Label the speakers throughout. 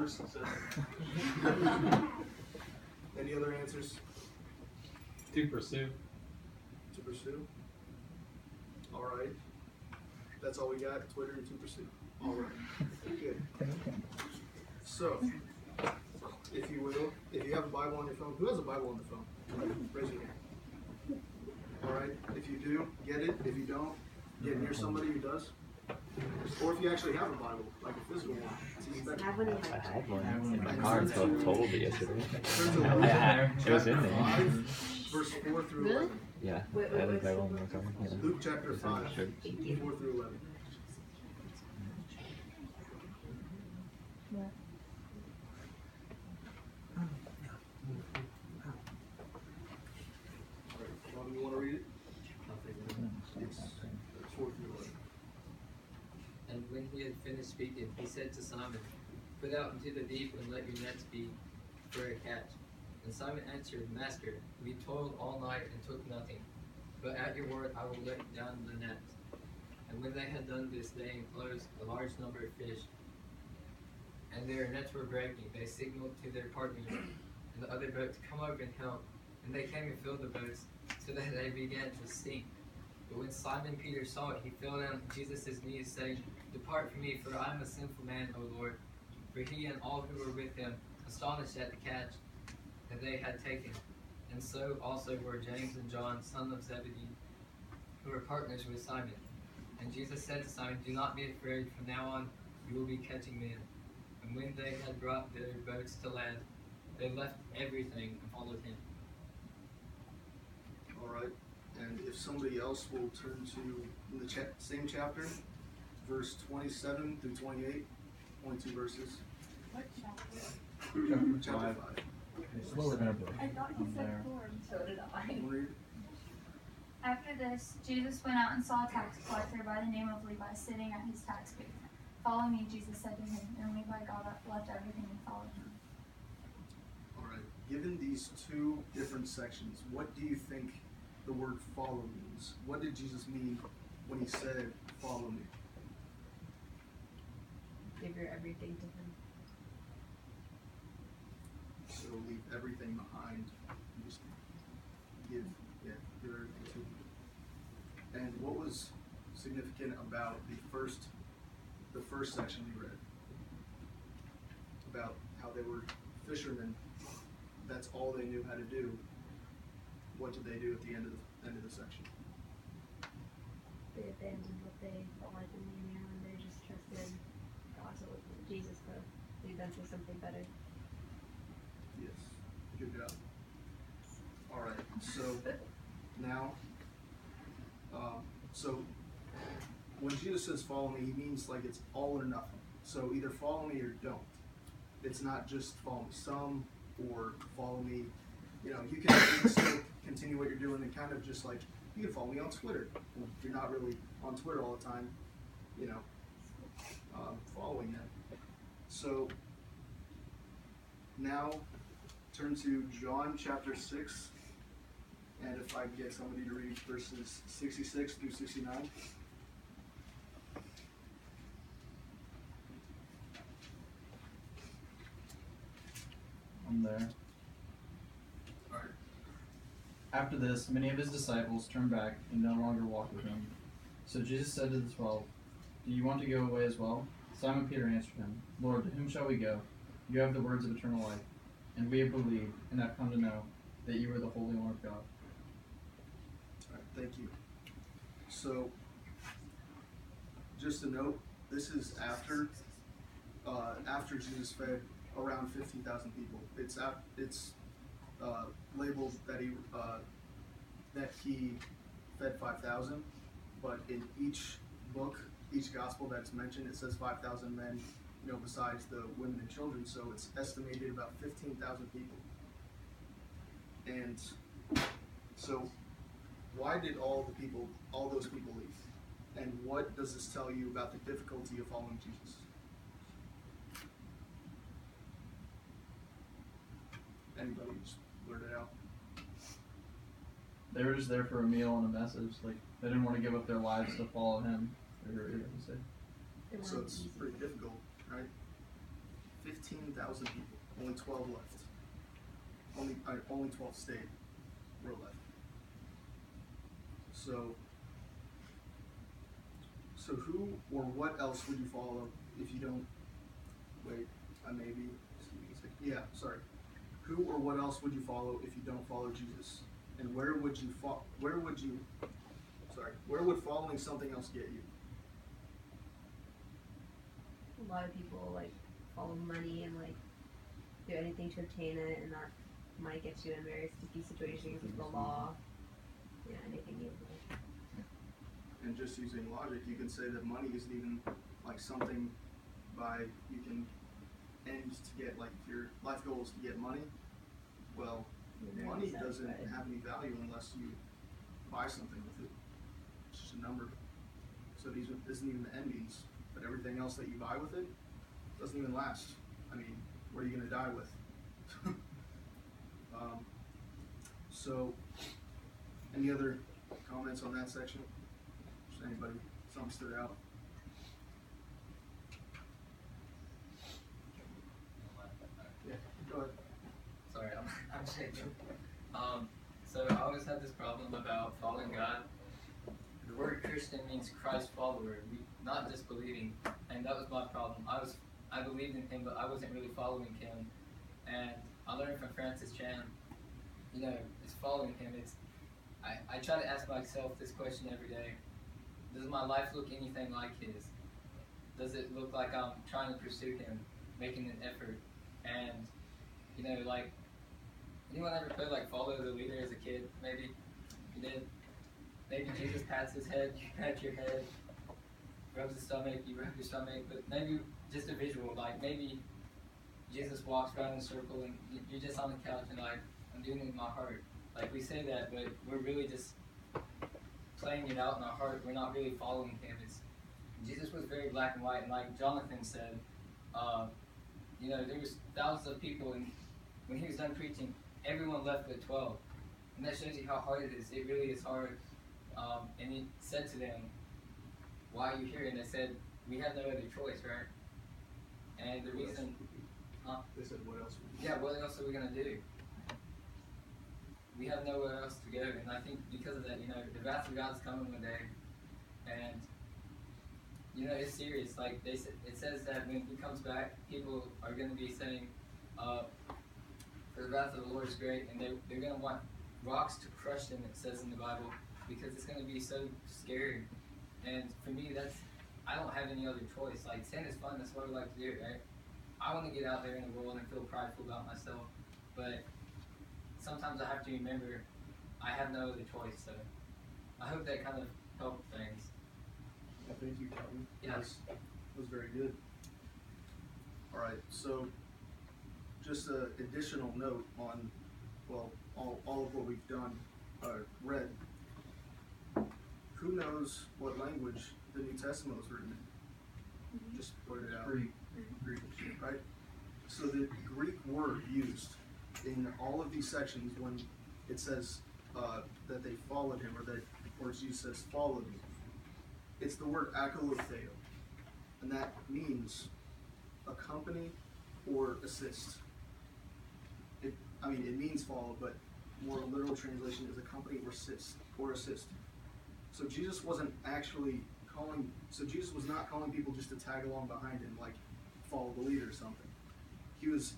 Speaker 1: person said. Any other answers?
Speaker 2: To pursue.
Speaker 1: To pursue? Alright. That's all we got, Twitter and to pursue. Alright. Good. So, if you will, if you have a Bible on your phone, who has a Bible on their phone? Raise your hand. Alright, if you do, get it. If you don't, get near somebody who does. Or if you actually have a Bible, like a physical one. It's even better.
Speaker 3: I had one in my car until told yesterday.
Speaker 1: Turn to
Speaker 3: It was in there.
Speaker 1: 5, verse 4 through 11.
Speaker 3: Yeah, I had the Bible in my car. Yeah.
Speaker 1: Luke chapter 5, 4 through 11. Mom, you want to read it? Yes. 4 through 11.
Speaker 4: And when he had finished speaking, he said to Simon, "Put out into the deep and let your nets be for a catch." And Simon answered, "Master, we toiled all night and took nothing, but at your word I will let down the nets." And when they had done this, they enclosed a large number of fish, and their nets were breaking. They signaled to their partners in the other boat to come over and help. And they came and filled the boats, so that they began to sink. But when Simon Peter saw it, he fell down at Jesus' knees, saying, "Depart from me, for I am a sinful man, O Lord." For he and all who were with him, astonished at the catch that they had taken. And so also were James and John, sons of Zebedee, who were partners with Simon. And Jesus said to Simon, "Do not be afraid, from now on you will be catching men." And when they had brought their boats to land, they left everything and followed him.
Speaker 1: Alright, and if somebody else will turn to the same chapter, verse 27 through 28, 22 verses.
Speaker 5: What chapter?
Speaker 1: Chapter 5.
Speaker 6: Slower than a book.
Speaker 5: I thought you said 4. So did I.
Speaker 1: Read.
Speaker 7: After this, Jesus went out and saw a tax collector by the name of Levi sitting at his tax booth. "Follow me," Jesus said to him, and Levi got up, left everything, and followed him.
Speaker 1: Alright, given these two different sections, what do you think the word follow means? What did Jesus mean when he said, "Follow me"?
Speaker 5: Give your everything to him.
Speaker 1: So leave everything behind and just give everything to him. And what was significant about the first section we read? About how they were fishermen. That's all they knew how to do. What did they do at the end of the section?
Speaker 5: They abandoned what they thought and knew now, and they just trusted God, so Jesus to lead them to something better.
Speaker 1: Yes. Good job. Alright, so now, so when Jesus says follow me, he means like it's all or nothing. So either follow me or don't. It's not just follow me some or follow me. You know, you can still continue what you're doing and kind of just like, you can follow me on Twitter. If you're not really on Twitter all the time, you know, following them. So now turn to John chapter 6, and if I can get somebody to read verses 66 through 69.
Speaker 6: I'm there.
Speaker 1: Alright.
Speaker 6: After this, many of his disciples turned back and no longer walked with him. So Jesus said to the 12, "Do you want to go away as well?" Simon Peter answered him, "Lord, to whom shall we go? You have the words of eternal life, and we have believed and have come to know that you are the Holy One of God."
Speaker 1: Alright, thank you. So, just a note, this is after Jesus fed around 15,000 people. It's labeled that he fed 5,000, but in each book, each gospel that's mentioned, it says 5,000 men, you know, besides the women and children. So it's estimated about 15,000 people. And so, why did all those people leave? And what does this tell you about the difficulty of following Jesus? Anybody just blurt it out?
Speaker 6: They were just there for a meal and a message. Like, they didn't want to give up their lives to follow him.
Speaker 1: So it's pretty difficult, right? 15,000 people. Only 12 left. Only 12 stayed. Were left. So who or what else would you follow if you don't? Wait, maybe. Yeah, sorry. Who or what else would you follow if you don't follow Jesus? And where would following something else get you?
Speaker 5: A lot of people like follow money and like do anything to obtain it, and that might get you in very sticky situations with the law. Yeah, anything you like.
Speaker 1: And just using logic, you can say that money isn't even like something you can end to get, like if your life goal is to get money. Well, money doesn't have any value unless you buy something with it. It's just a number. So it isn't even the end means. But everything else that you buy with it doesn't even last. I mean, what are you going to die with? So, any other comments on that section? Does anybody, something stood out? Yeah, go ahead.
Speaker 4: Sorry, I'm shaking. So I always had this problem about following God. The word Christian means Christ follower, not just believing, and that was my problem. I believed in Him, but I wasn't really following Him. And I learned from Francis Chan, it's following Him. I try to ask myself this question every day: does my life look anything like His? Does it look like I'm trying to pursue Him, making an effort? And like, anyone ever played like Follow the Leader as a kid? Maybe you did. Maybe Jesus pats his head, you pat your head, rubs his stomach, you rub your stomach. But maybe just a visual, like maybe Jesus walks around in a circle and you're just on the couch and like, I'm doing it in my heart. Like we say that, but we're really just playing it out in our heart. We're not really following Him. Jesus was very black and white, and like Johnathan said, there was thousands of people, and when He was done preaching, everyone left but 12. And that shows you how hard it is. It really is hard. And He said to them, why are you here? And they said, we have no other choice, right? And the reason...
Speaker 1: They said, what else?
Speaker 4: Yeah, what else are we going to do? We have nowhere else to go. And I think because of that, the wrath of God's coming one day. And, it's serious. Like, it says that when He comes back, people are going to be saying, for the wrath of the Lord is great, and they're going to want rocks to crush them, it says in the Bible, because it's going to be so scary. And for me, I don't have any other choice. Like, sin is fun, that's what I like to do, right? I want to get out there in the world and feel prideful about myself, but sometimes I have to remember I have no other choice. So I hope that kind of helped things.
Speaker 1: Thank you, Calvin.
Speaker 4: Yes.
Speaker 1: That was very good. All right, so just an additional note on, all of what we've done, read. Who knows what language the New Testament was written in? Just put it out.
Speaker 6: Greek.
Speaker 1: Greek, right? So the Greek word used in all of these sections when it says that they followed Him, or Jesus says followed me, it's the word akolutheo, and that means accompany or assist. It means follow, but more literal translation is accompany or assist. So Jesus wasn't actually Jesus was not calling people just to tag along behind Him, like follow the leader or something. He was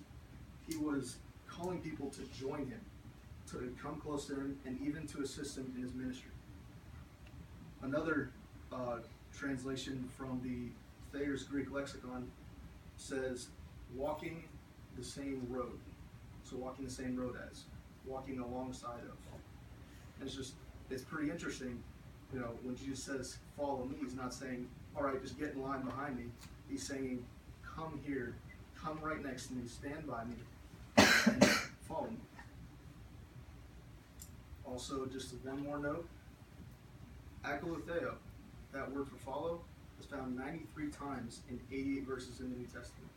Speaker 1: calling people to join Him, to come close to Him, and even to assist Him in His ministry. Another translation from the Thayer's Greek lexicon says walking the same road. So walking the same road as, walking alongside of. And it's pretty interesting, when Jesus says follow me, He's not saying, all right, just get in line behind me. He's saying, come here, come right next to me, stand by me, and follow me. Also, just one more note, akolutheo, that word for follow, is found 93 times in 88 verses in the New Testament.